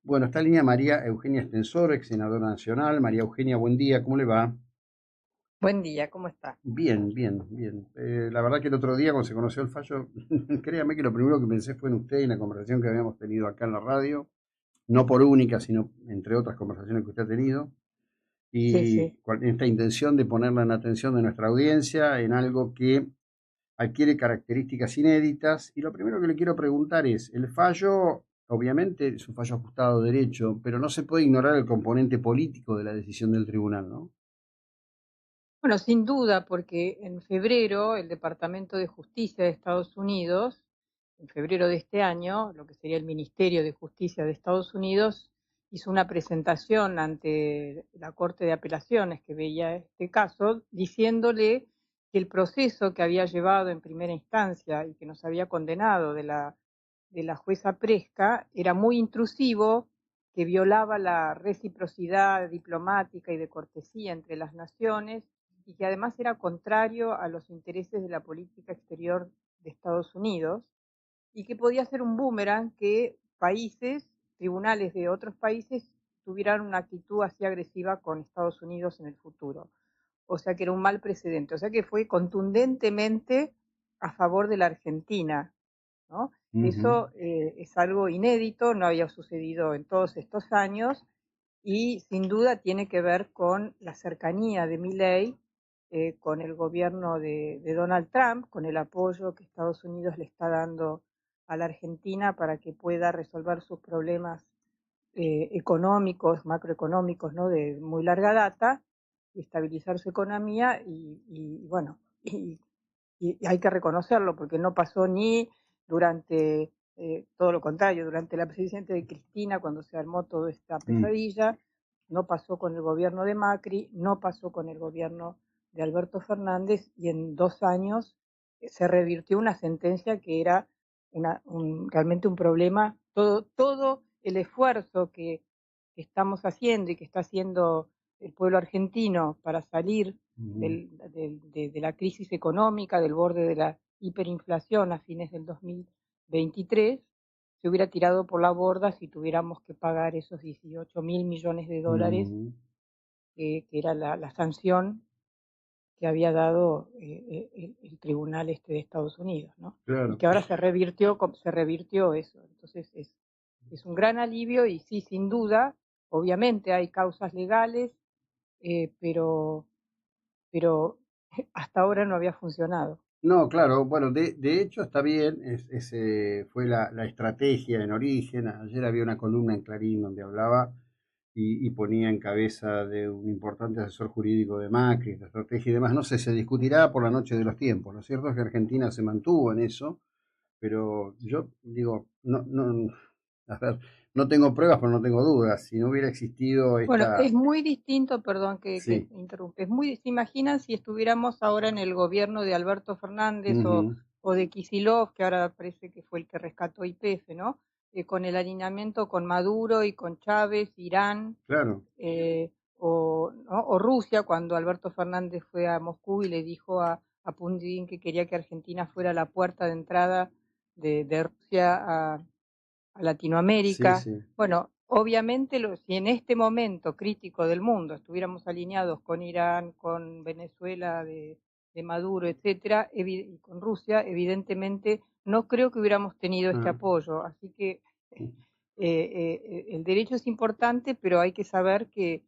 Bueno, está en línea María Eugenia Estensor, ex senadora nacional. María Eugenia, buen día, ¿cómo le va? Buen día, ¿cómo está? Bien, bien, bien. La verdad que el otro día cuando se conoció el fallo, créame que lo primero que pensé fue en usted y en la conversación que habíamos tenido acá en la radio, no por única, sino entre otras conversaciones que usted ha tenido, Sí, sí. y con esta intención de ponerla en atención de nuestra audiencia en algo que adquiere características inéditas. Y lo primero que le quiero preguntar es, el fallo, obviamente es un fallo ajustado a derecho, pero no se puede ignorar el componente político de la decisión del tribunal, ¿no? Bueno, sin duda, porque en febrero el Departamento de Justicia de Estados Unidos, en febrero de este año, lo que sería el Ministerio de Justicia de Estados Unidos, hizo una presentación ante la Corte de Apelaciones que veía este caso, diciéndole que el proceso que había llevado en primera instancia y que nos había condenado de la jueza Presca era muy intrusivo, que violaba la reciprocidad diplomática y de cortesía entre las naciones y que además era contrario a los intereses de la política exterior de Estados Unidos y que podía ser un boomerang que países, tribunales de otros países, tuvieran una actitud así agresiva con Estados Unidos en el futuro. O sea que era un mal precedente. O sea que fue contundentemente a favor de la Argentina, ¿no? Ujú. Eso es algo inédito, no había sucedido en todos estos años y sin duda tiene que ver con la cercanía de Milei con el gobierno de Donald Trump, con el apoyo que Estados Unidos le está dando a la Argentina para que pueda resolver sus problemas económicos, macroeconómicos, ¿no? De muy larga data, y estabilizar su economía bueno, y hay que reconocerlo porque no pasó ni durante, todo lo contrario, durante la presidencia de Cristina, cuando se armó toda esta Mm. pesadilla, no pasó con el gobierno de Macri, no pasó con el gobierno de Alberto Fernández, y en 2 años se revirtió una sentencia que era realmente un problema. Todo el esfuerzo que estamos haciendo y que está haciendo el pueblo argentino para salir Ujú. de la crisis económica, del borde de la hiperinflación a fines del 2023, se hubiera tirado por la borda si tuviéramos que pagar esos 18.000 millones de dólares, Ujú. que era la sanción que había dado el tribunal este de Estados Unidos, ¿no? Y Claro. que ahora se revirtió eso. Entonces es un gran alivio y sí, sin duda, obviamente hay causas legales, pero hasta ahora no había funcionado. No, claro, bueno, de hecho está bien, fue la estrategia en origen. Ayer había una columna en Clarín donde hablaba y ponía en cabeza de un importante asesor jurídico de Macri, la estrategia y demás. No sé, se discutirá por la noche de los tiempos. Lo cierto es que Argentina se mantuvo en eso, pero yo digo, a ver, no tengo pruebas, pero no tengo dudas. Si no hubiera existido Bueno, esta... es muy distinto, perdón que Sí. interrumpe, ¿se imaginan si estuviéramos ahora en el gobierno de Alberto Fernández Ujú. o de Kicillof, que ahora parece que fue el que rescató YPF, ¿no? Con el alineamiento con Maduro y con Chávez, Irán, Claro. ¿no? O Rusia, cuando Alberto Fernández fue a Moscú y le dijo a Putin que quería que Argentina fuera la puerta de entrada de Rusia a Sí, Latinoamérica. sí. Bueno, obviamente si en este momento crítico del mundo estuviéramos alineados con Irán, con Venezuela de Maduro, etcétera, y con Rusia, evidentemente no creo que hubiéramos tenido este Ah, apoyo. Así que el derecho es importante, pero hay que saber que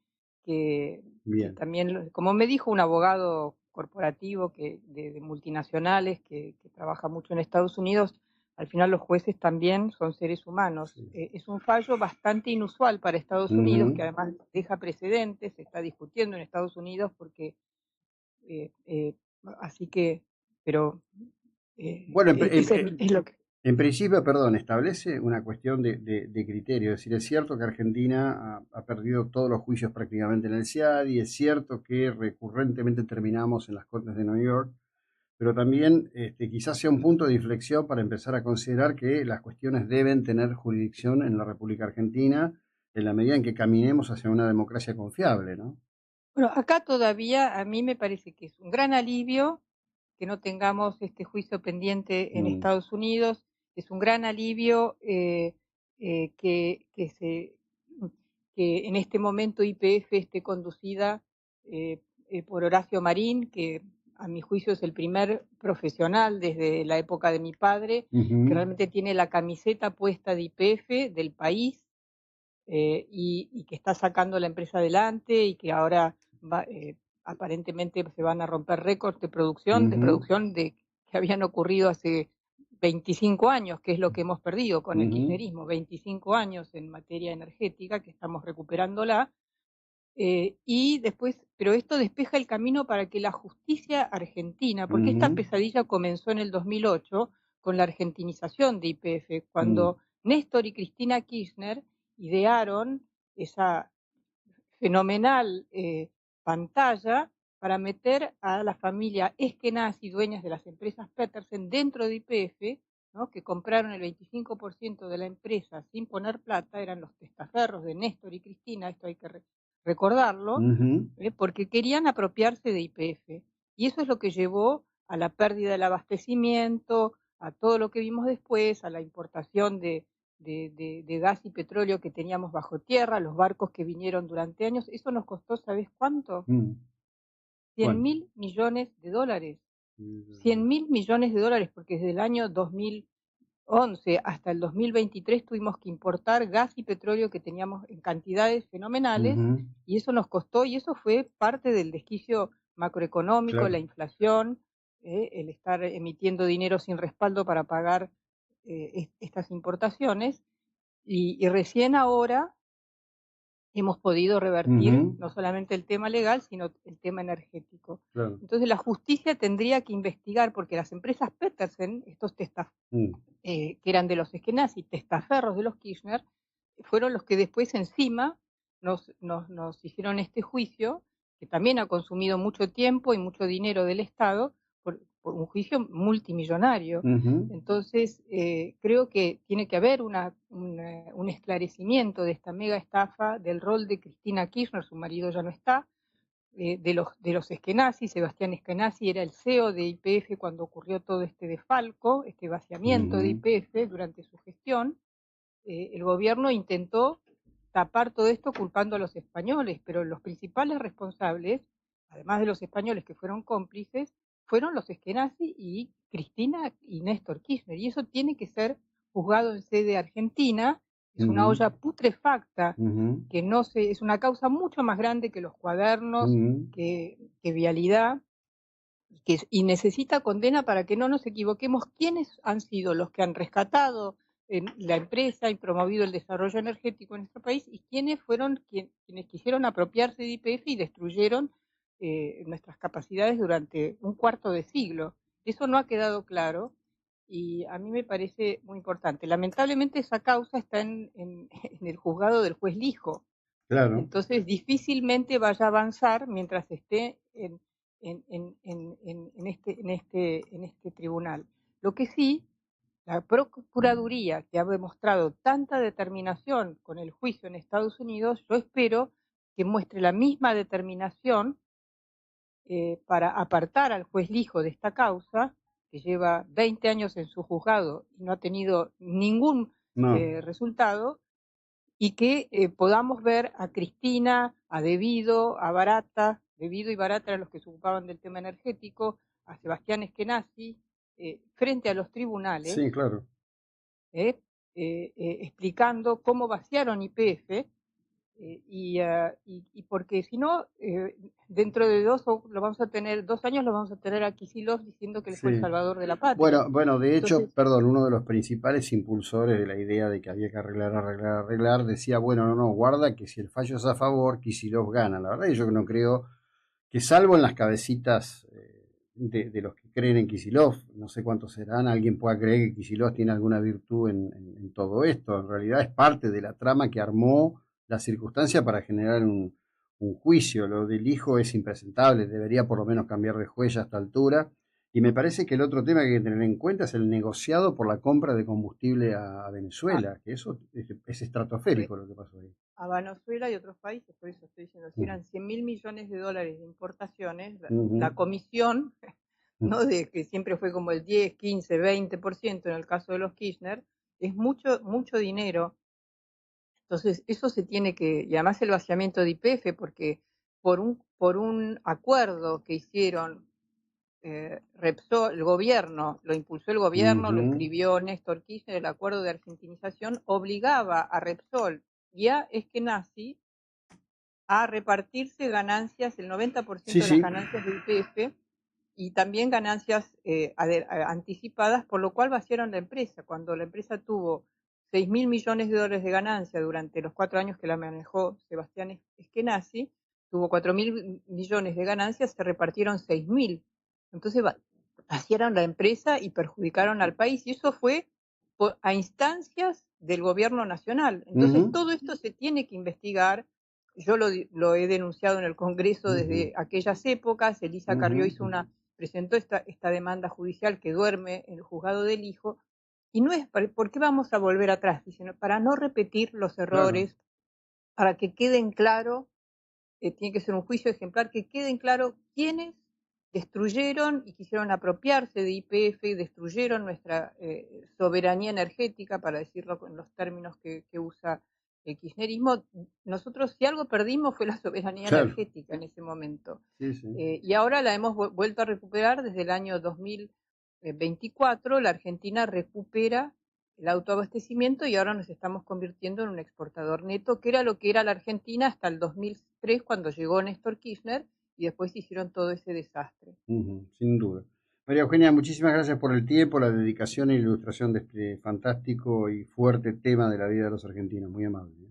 bien. también, como me dijo un abogado corporativo de multinacionales que trabaja mucho en Estados Unidos, al final los jueces también son seres humanos. Sí. Es un fallo bastante inusual para Estados Unidos, Ujú. que además deja precedentes, se está discutiendo en Estados Unidos porque, eh, eh, así que, pero Bueno, es lo que... en principio, perdón, establece una cuestión de criterio. Es decir, es cierto que Argentina ha perdido todos los juicios prácticamente en el CIAD y es cierto que recurrentemente terminamos en las Cortes de Nueva York, pero también quizás sea un punto de inflexión para empezar a considerar que las cuestiones deben tener jurisdicción en la República Argentina en la medida en que caminemos hacia una democracia confiable, ¿no? Bueno, acá todavía a mí me parece que es un gran alivio que no tengamos este juicio pendiente en Mm. Estados Unidos. Es un gran alivio que que en este momento YPF esté conducida por Horacio Marín, que a mi juicio es el primer profesional desde la época de mi padre, que realmente tiene la camiseta puesta de YPF del país, y que está sacando la empresa adelante y que ahora aparentemente se van a romper récords de producción que habían ocurrido hace 25 años, que es lo que hemos perdido con el kirchnerismo, 25 años en materia energética, que estamos recuperándola. Y después, pero esto despeja el camino para que la justicia argentina, porque esta pesadilla comenzó en el 2008 con la argentinización de YPF, cuando Néstor y Cristina Kirchner idearon esa fenomenal pantalla para meter a la familia Eskenazi, dueñas de las empresas Petersen, dentro de YPF, ¿no? Que compraron el 25% de la empresa sin poner plata, eran los testaferros de Néstor y Cristina, esto hay que recordarlo, porque querían apropiarse de YPF. Y eso es lo que llevó a la pérdida del abastecimiento, a todo lo que vimos después, a la importación de gas y petróleo que teníamos bajo tierra, los barcos que vinieron durante años. Eso nos costó, ¿sabes cuánto? 100 mil millones de dólares. 100 mil millones de dólares, porque desde el año 2011 hasta el 2023 tuvimos que importar gas y petróleo que teníamos en cantidades fenomenales, y eso nos costó, y eso fue parte del desquicio macroeconómico, Claro. la inflación, el estar emitiendo dinero sin respaldo para pagar estas importaciones, y recién ahora hemos podido revertir no solamente el tema legal, sino el tema energético. Claro. Entonces la justicia tendría que investigar, porque las empresas Petersen, estos que eran de los Eskenazi, testaferros de los Kirchner, fueron los que después encima nos hicieron este juicio, que también ha consumido mucho tiempo y mucho dinero del Estado, por un juicio multimillonario. Entonces, creo que tiene que haber un esclarecimiento de esta mega estafa, del rol de Cristina Kirchner, su marido ya no está, de los Eskenazi. Sebastián Eskenazi era el CEO de YPF cuando ocurrió todo este desfalco, este vaciamiento de YPF durante su gestión. El gobierno intentó tapar todo esto culpando a los españoles, pero los principales responsables, además de los españoles que fueron cómplices, fueron los Eskenazi y Cristina y Néstor Kirchner, y eso tiene que ser juzgado en sede argentina. Es una olla putrefacta, que es una causa mucho más grande que los cuadernos, que Vialidad, y necesita condena para que no nos equivoquemos quiénes han sido los que han rescatado la empresa y promovido el desarrollo energético en nuestro país, y quiénes fueron quienes quisieron apropiarse de YPF y destruyeron nuestras capacidades durante un cuarto de siglo. Eso no ha quedado claro, y a mí me parece muy importante. Lamentablemente esa causa está en el juzgado del juez Lijo. Claro. Entonces difícilmente vaya a avanzar mientras esté en este tribunal. Lo que sí, la Procuraduría, que ha demostrado tanta determinación con el juicio en Estados Unidos, yo espero que muestre la misma determinación para apartar al juez Lijo de esta causa, que lleva 20 años en su juzgado y no ha tenido ningún resultado, y que podamos ver a Cristina, a Devido, a Barata. Devido y Barata eran los que se ocupaban del tema energético, a Sebastián Eskenazi, frente a los tribunales, Sí, claro. explicando cómo vaciaron YPF, y porque si no, dentro de 2 años lo vamos a tener a Kicillof diciendo que él fue el salvador de la patria. Bueno, de hecho, Entonces, perdón, uno de los principales impulsores de la idea de que había que arreglar, decía, bueno, no, guarda que si el fallo es a favor, Kicillof gana. La verdad, yo no creo que, salvo en las cabecitas de los que creen en Kicillof, no sé cuántos serán, alguien pueda creer que Kicillof tiene alguna virtud en todo esto. En realidad es parte de la trama que armó la circunstancia para generar un juicio. Lo del hijo es impresentable, debería por lo menos cambiar de juez a esta altura. Y me parece que el otro tema que hay que tener en cuenta es el negociado por la compra de combustible a Venezuela, que eso es estratosférico lo que pasó ahí. A Venezuela y otros países, por eso estoy diciendo, si eran 100 mil millones de dólares de importaciones, la comisión, ¿no? De que siempre fue como el 10, 15, 20% en el caso de los Kirchner, es mucho, mucho dinero. Entonces, eso se tiene que, y además el vaciamiento de YPF, porque por un acuerdo que hicieron Repsol, el gobierno, lo impulsó el gobierno, lo Ujú, escribió Néstor Kirchner, el acuerdo de argentinización obligaba a Repsol y a Eskenazi a repartirse ganancias, el sí, 90% de las sí. ganancias de YPF y también ganancias anticipadas, por lo cual vaciaron la empresa. Cuando la empresa tuvo 6.000 millones de dólares de ganancia durante los 4 años que la manejó Sebastián Eskenazi, tuvo 4.000 millones de ganancias, se repartieron 6.000. Entonces vaciaron la empresa y perjudicaron al país, y eso fue a instancias del gobierno nacional. Entonces Ujú, todo esto se tiene que investigar. Yo lo he denunciado en el Congreso ujú, desde aquellas épocas. Elisa ujú, Carrió ujú. presentó esta demanda judicial que duerme en el juzgado del hijo, y no es por qué vamos a volver atrás, sino para no repetir los Claro. errores, para que queden claro, tiene que ser un juicio ejemplar, que queden claro quiénes destruyeron y quisieron apropiarse de YPF, destruyeron nuestra soberanía energética, para decirlo con los términos que usa el kirchnerismo. Nosotros, si algo perdimos, fue la soberanía Claro. energética en ese momento. Sí, sí. Y ahora la hemos vuelto a recuperar desde el año 2024. La Argentina recupera el autoabastecimiento y ahora nos estamos convirtiendo en un exportador neto, que era lo que era la Argentina hasta el 2003, cuando llegó Néstor Kirchner y después hicieron todo ese desastre. Ujú, sin duda. María Eugenia, muchísimas gracias por el tiempo, la dedicación e ilustración de este fantástico y fuerte tema de la vida de los argentinos. Muy amable.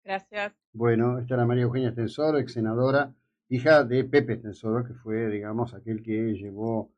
Gracias. Bueno, esta era María Eugenia Estensoro, ex senadora, hija de Pepe Estensoro, que fue, digamos, aquel que llevó